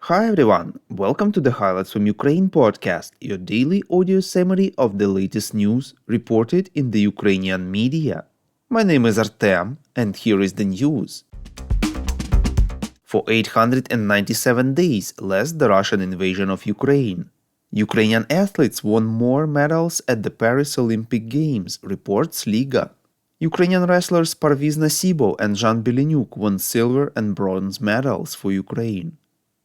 Hi everyone, welcome to the Highlights from Ukraine podcast, your daily audio summary of the latest news reported in the Ukrainian media. My name is Artem, and here is the news. For 897 days less the Russian invasion of Ukraine. Ukrainian athletes won more medals at the Paris Olympic Games, reports Liga. Ukrainian wrestlers Parviz Nasibo and Jean Belenyuk won silver and bronze medals for Ukraine.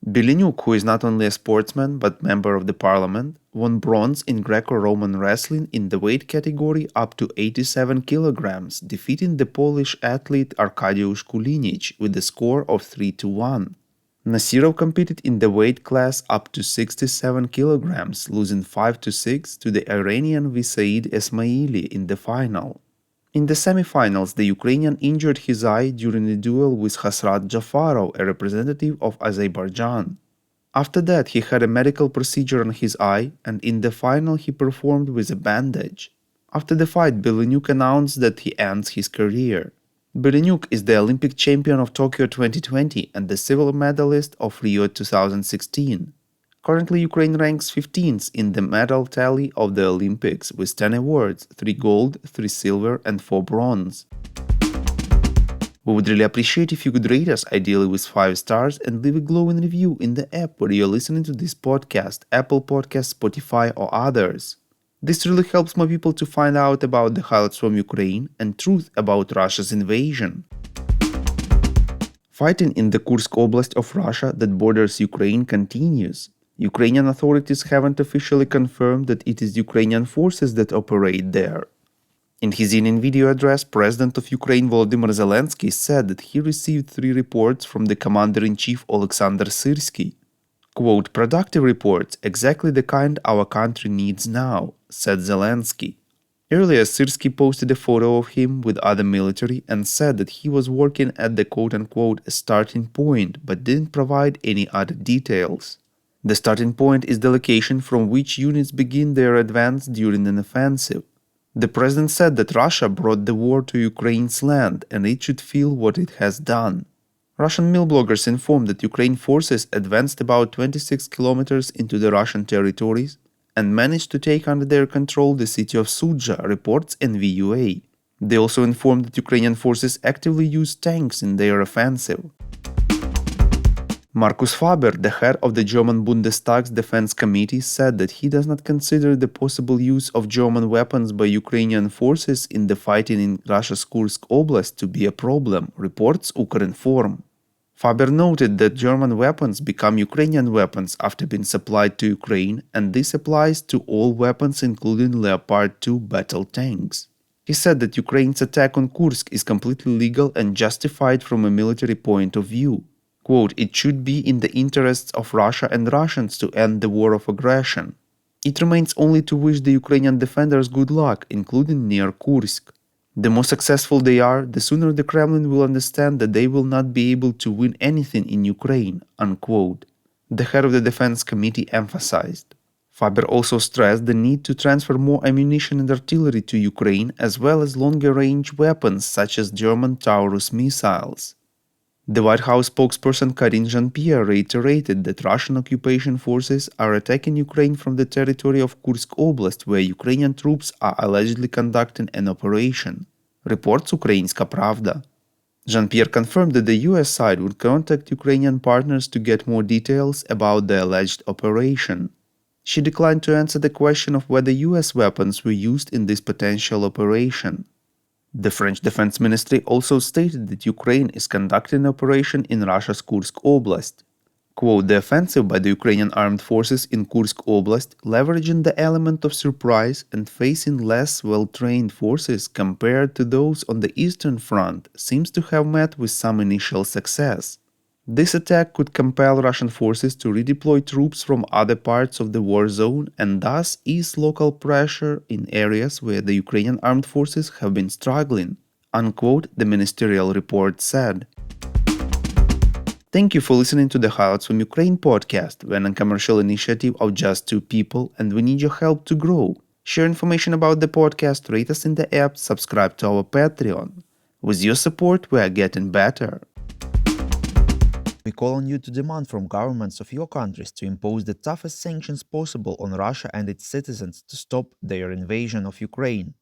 Belenyuk, who is not only a sportsman but member of the parliament, won bronze in Greco-Roman wrestling in the weight category up to 87 kilograms, defeating the Polish athlete Arkadiusz Kulinic with a score of 3-1. Nasirov competed in the weight class up to 67 kilograms, losing 5-6 to the Iranian Visaid Esmaili in the final. In the semi-finals, the Ukrainian injured his eye during a duel with Hasrat Jafarov, a representative of Azerbaijan. After that, he had a medical procedure on his eye, and in the final he performed with a bandage. After the fight, Belenyuk announced that he ends his career. Belenyuk is the Olympic champion of Tokyo 2020 and the silver medalist of Rio 2016. Currently, Ukraine ranks 15th in the medal tally of the Olympics with 10 awards, 3 gold, 3 silver and 4 bronze. We would really appreciate if you could rate us, ideally with 5 stars, and leave a glowing review in the app where you're listening to this podcast, Apple Podcasts, Spotify or others. This really helps more people to find out about the highlights from Ukraine and truth about Russia's invasion. Fighting in the Kursk Oblast of Russia that borders Ukraine continues. Ukrainian authorities haven't officially confirmed that it is Ukrainian forces that operate there. In his evening video address, President of Ukraine Volodymyr Zelensky said that he received 3 reports from the Commander-in-Chief Alexander Syrsky. Quote, "Productive reports, exactly the kind our country needs now," said Zelensky. Earlier, Syrsky posted a photo of him with other military and said that he was working at the quote-unquote starting point but didn't provide any other details. The starting point is the location from which units begin their advance during an offensive. The president said that Russia brought the war to Ukraine's land and it should feel what it has done. Russian mill bloggers informed that Ukraine forces advanced about 26 kilometers into the Russian territories and managed to take under their control the city of Sudzha, reports NVUA. They also informed that Ukrainian forces actively used tanks in their offensive. Markus Faber, the head of the German Bundestag's Defense Committee, said that he does not consider the possible use of German weapons by Ukrainian forces in the fighting in Russia's Kursk Oblast to be a problem, reports Ukrinform. Faber noted that German weapons become Ukrainian weapons after being supplied to Ukraine, and this applies to all weapons including Leopard 2 battle tanks. He said that Ukraine's attack on Kursk is completely legal and justified from a military point of view. Quote, "It should be in the interests of Russia and Russians to end the war of aggression. It remains only to wish the Ukrainian defenders good luck, including near Kursk. The more successful they are, the sooner the Kremlin will understand that they will not be able to win anything in Ukraine," unquote, the head of the Defense Committee emphasized. Faber also stressed the need to transfer more ammunition and artillery to Ukraine, as well as longer-range weapons such as German Taurus missiles. The White House spokesperson Karine Jean-Pierre reiterated that Russian occupation forces are attacking Ukraine from the territory of Kursk Oblast, where Ukrainian troops are allegedly conducting an operation, reports Ukrainska Pravda. Jean-Pierre confirmed that the US side would contact Ukrainian partners to get more details about the alleged operation. She declined to answer the question of whether US weapons were used in this potential operation. The French Defense Ministry also stated that Ukraine is conducting an operation in Russia's Kursk Oblast. Quote, "The offensive by the Ukrainian armed forces in Kursk Oblast, leveraging the element of surprise and facing less well-trained forces compared to those on the Eastern Front, seems to have met with some initial success. This attack could compel Russian forces to redeploy troops from other parts of the war zone and thus ease local pressure in areas where the Ukrainian armed forces have been struggling," unquote, the ministerial report said. Thank you for listening to the Highlights from Ukraine podcast. We're a non-commercial initiative of just 2 people and we need your help to grow. Share information about the podcast, rate us in the app, subscribe to our Patreon. With your support, we are getting better. We call on you to demand from governments of your countries to impose the toughest sanctions possible on Russia and its citizens to stop their invasion of Ukraine.